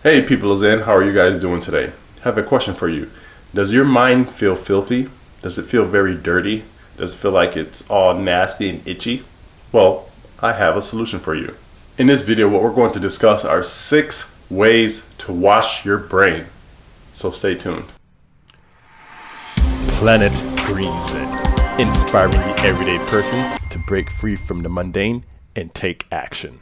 Hey people of Zen, how are you guys doing today? I have a question for you. Does your mind feel filthy? Does it feel very dirty? Does it feel like it's all nasty and itchy? Well, I have a solution for you. In this video, what we're going to discuss are 6 ways to wash your brain. So stay tuned. Planet Green Zen, inspiring the everyday person to break free from the mundane and take action.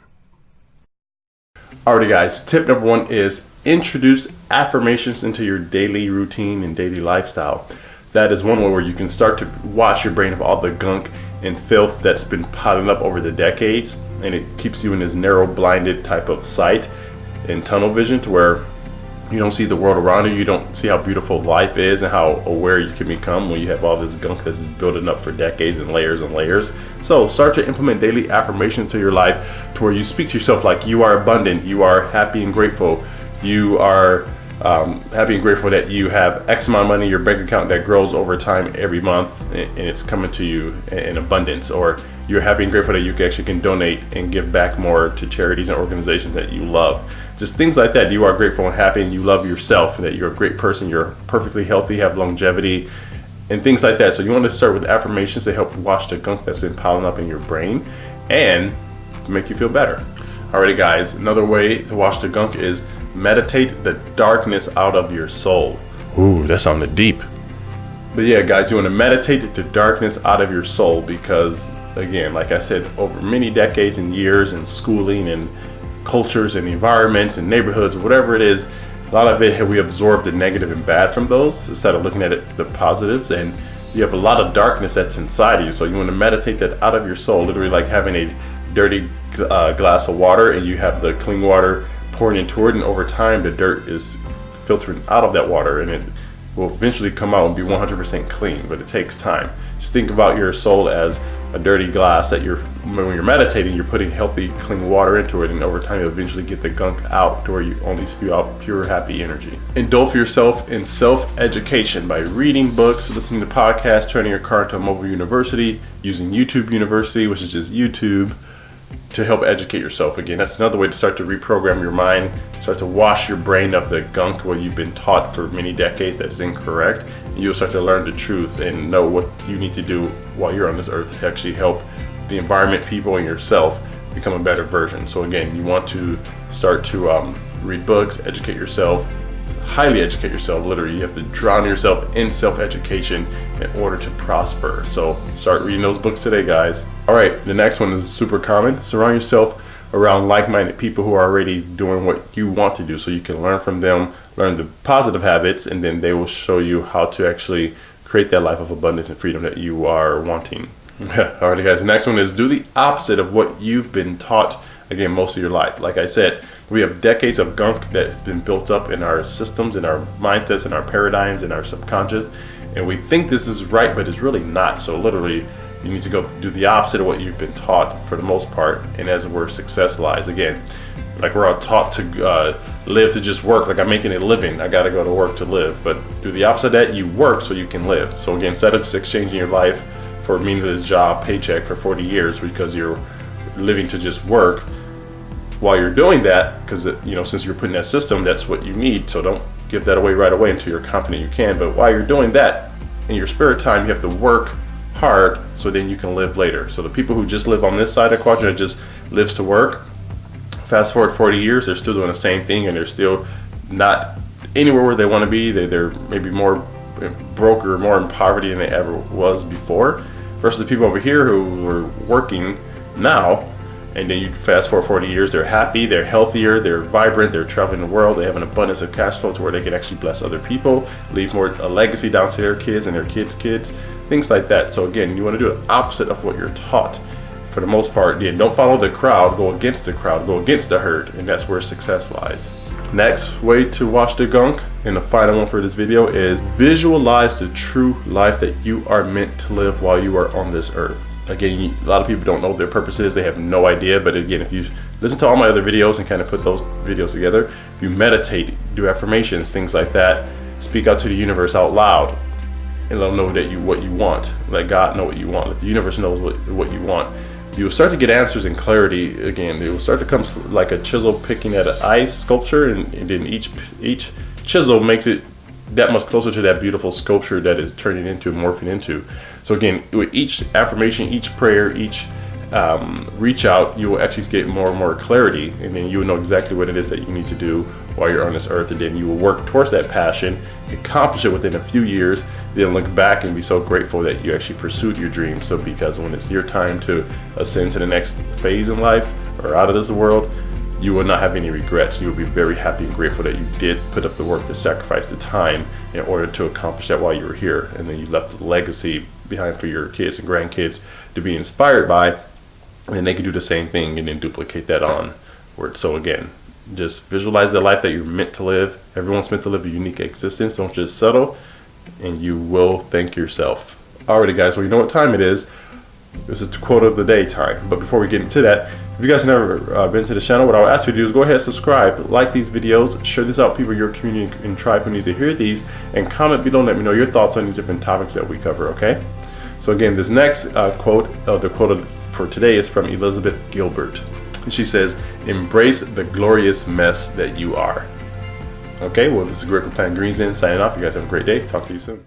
Alrighty guys, tip number 1 is introduce affirmations into your daily routine and daily lifestyle. That is one way where you can start to wash your brain of all the gunk and filth that's been piling up over the decades, and it keeps you in this narrow, blinded type of sight and tunnel vision to where you don't see the world around you. You don't see how beautiful life is and how aware you can become when you have all this gunk that's just building up for decades and layers and layers. So start to implement daily affirmations to your life to where you speak to yourself like you are abundant, you are happy and grateful, you are happy and grateful that you have X amount of money in your bank account that grows over time every month and it's coming to you in abundance, or you're happy and grateful that you actually can donate and give back more to charities and organizations that you love. Just things like that. You are grateful and happy and you love yourself and that you're a great person, you're perfectly healthy, have longevity, and things like that. So you want to start with affirmations to help wash the gunk that's been piling up in your brain and make you feel better. Alrighty guys, another way to wash the gunk is meditate the darkness out of your soul. Ooh, that sounded deep. But yeah guys, you want to meditate the darkness out of your soul because, again, like I said, over many decades and years and schooling and cultures and environments and neighborhoods, whatever it is, a lot of it we absorb the negative and bad from those instead of looking at it the positives, and you have a lot of darkness that's inside of you. So you want to meditate that out of your soul, literally like having a dirty glass of water and you have the clean water pouring into it, and over time the dirt is filtering out of that water and it will eventually come out and be 100% clean, but it takes time. Just think about your soul as a dirty glass that when you're meditating, you're putting healthy, clean water into it, and over time you'll eventually get the gunk out to where you only spew out pure, happy energy. Indulge yourself in self-education by reading books, listening to podcasts, turning your car into a mobile university, using YouTube University, which is just YouTube, to help educate yourself. Again, that's another way to start to reprogram your mind, start to wash your brain of the gunk what you've been taught for many decades that is incorrect, and you'll start to learn the truth and know what you need to do while you're on this earth to actually help the environment, people, and yourself become a better version. So again, you want to start to read books, educate yourself, highly educate yourself. Literally, you have to drown yourself in self-education in order to prosper. So start reading those books today, guys. All right, the next one is super common. Surround yourself around like-minded people who are already doing what you want to do, so you can learn from them, learn the positive habits, and then they will show you how to actually create that life of abundance and freedom that you are wanting. All right, guys, the next one is do the opposite of what you've been taught, again, most of your life. Like I said, we have decades of gunk that's been built up in our systems, in our mindsets, in our paradigms, in our subconscious, and we think this is right, but it's really not. So literally, you need to go do the opposite of what you've been taught for the most part, and as where success lies. Again, like we're all taught to live to just work, like I'm making a living, I gotta go to work to live. But do the opposite of that, you work so you can live. So again, instead of just exchanging your life for a meaningless job, paycheck for 40 years because you're living to just work, while you're doing that, because since you're putting that system, that's what you need. So don't give that away right away until you're confident you can. But while you're doing that, in your spare time, you have to work hard so then you can live later. So the people who just live on this side of the quadrant, just lives to work, fast forward 40 years, they're still doing the same thing and they're still not anywhere where they want to be. They're maybe more broke or more in poverty than they ever was before, versus the people over here who are working now. And then you fast forward 40 years, they're happy, they're healthier, they're vibrant, they're traveling the world, they have an abundance of cash flow to where they can actually bless other people, leave a legacy down to their kids and their kids' kids, things like that. So again, you want to do the opposite of what you're taught for the most part. Yeah, don't follow the crowd, go against the crowd, go against the herd, and that's where success lies. Next way to wash the gunk, and the final one for this video, is visualize the true life that you are meant to live while you are on this earth. Again, a lot of people don't know what their purpose is. They have no idea. But again, if you listen to all my other videos and kind of put those videos together, if you meditate, do affirmations, things like that, speak out to the universe out loud, and let them know that what you want. Let God know what you want. Let the universe know what you want. you will start to get answers and clarity again. It will start to come like a chisel picking at an ice sculpture, and then each chisel makes it that much closer to that beautiful sculpture that is turning into, morphing into. So again, with each affirmation, each prayer, each reach out, you will actually get more and more clarity, and then you will know exactly what it is that you need to do while you're on this earth, and then you will work towards that passion, accomplish it within a few years, then look back and be so grateful that you actually pursued your dream. So because when it's your time to ascend to the next phase in life or out of this world, you will not have any regrets. You will be very happy and grateful that you did put up the work, to sacrifice the time in order to accomplish that while you were here, and then you left a legacy behind for your kids and grandkids to be inspired by, and they can do the same thing and then duplicate that onward. So again, just visualize the life that you're meant to live. Everyone's meant to live a unique existence. Don't just settle, and you will thank yourself. Alrighty guys, well, you know what time it is. This is the quote of the day time. But before we get into that, if you guys have never been to the channel, what I would ask you to do is go ahead and subscribe, like these videos, share this out, people in your community and tribe who needs to hear these, and comment below and let me know your thoughts on these different topics that we cover, okay? So again, this next quote, the quote for today is from Elizabeth Gilbert. And she says, "Embrace the glorious mess that you are." Okay, well, this is Greg from Planet Green Zen signing off. You guys have a great day. Talk to you soon.